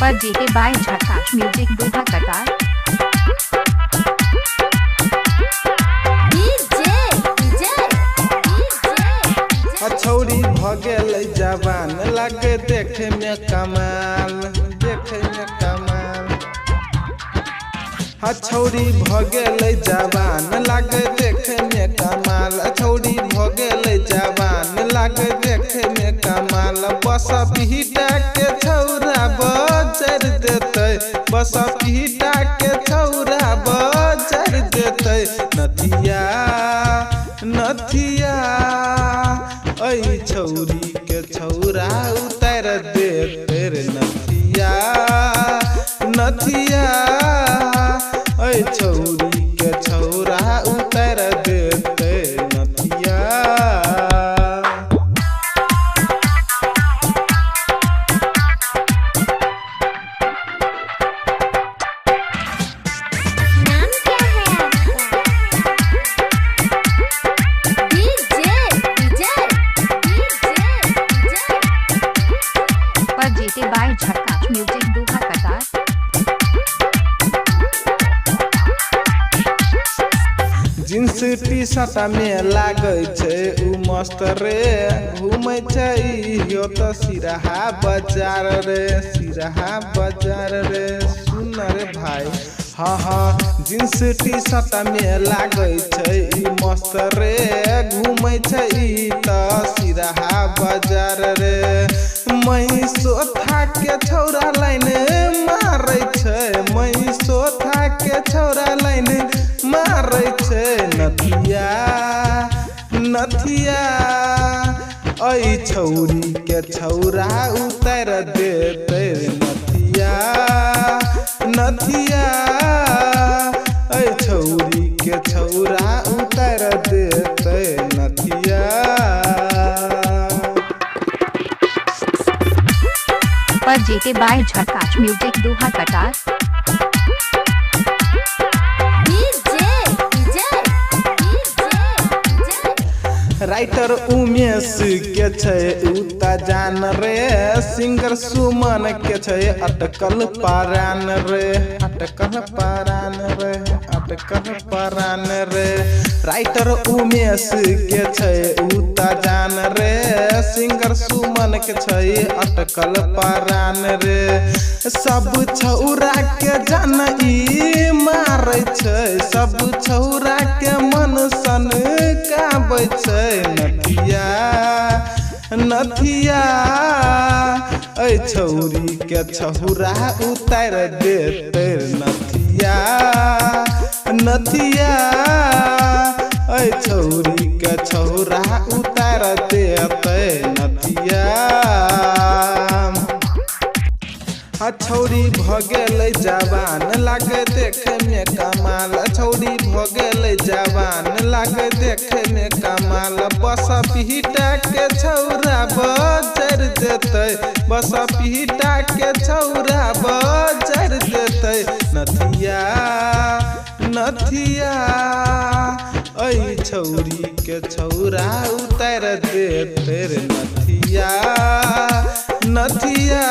पर जेके बाय झकास म्यूजिक दूल्हा कतार। छौरी भगेल जवान लागे देखे में कमाल, देखे में कमाल। छौरी भगेल जवान लागे देखे में कमाल, छौरी भगेल जवान लागे देखे में कमाल। बस पीटा के छौरा बजर देते, बस पीटा के छौरा बजर देते। नथिया नथिया ऐ छौरी के छौरा उतार दे तेरे नथिया नथिया। ऐ छौरी के छौरा उतार दे तेरे नथिया। जेके बाय झकास म्यूजिक दूल्हा कतार। जींस टी शर्ट में लागे छे उ मस्त रे, घूमे छे इहो तो सिरहा बाजार रे, सिरहा बाजार रे। सुन रे भाई, हाँ हाँ जींस टी शर्ट में लागे छे इ मस्त रे, घूमे छे इ तो सिरहा बाजार रे। मई सोथा के छौरा लाइन मारे छे, मई सोथा के छौरा लाइन मारे छे। नथिया नथिया ऐ छौरी के छौरा उतार दे तेरे नथिया नथिया। ऐ छौरी के छौरा उतार दे तेरे नथिया। पर जेके बाय झकास म्यूजिक दूल्हा कतार। राइटर उमेश के छे उता जान रे, सिंगर सुमन के छे अटकल पारान रे, अटकल पारान रे, अटकल पारान रे। राइटर उमेश के छे उता जान रे, सिंगर सुमन के छे अटकल पारान रे। सब छौरा के जान ई मारे छे, सब छौरा के मन सन काबे छे। नथिया नथिया ऐ छौरी के छौरा उतार दे तेरे नथिया नथिया। ऐ छौरी के छौरा उतार दे तेरे नथिया। छौरी भगेल जवान लागे देखे में कमाल, छौरी भगेल जवान लागे देखे में कमाल। बस पीटा के छौरा बजर देते, बस पीटा के छौरा बजर देते। नथिया नथिया ऐ छौरी के छौरा उतार दे तेरे नथिया नथिया।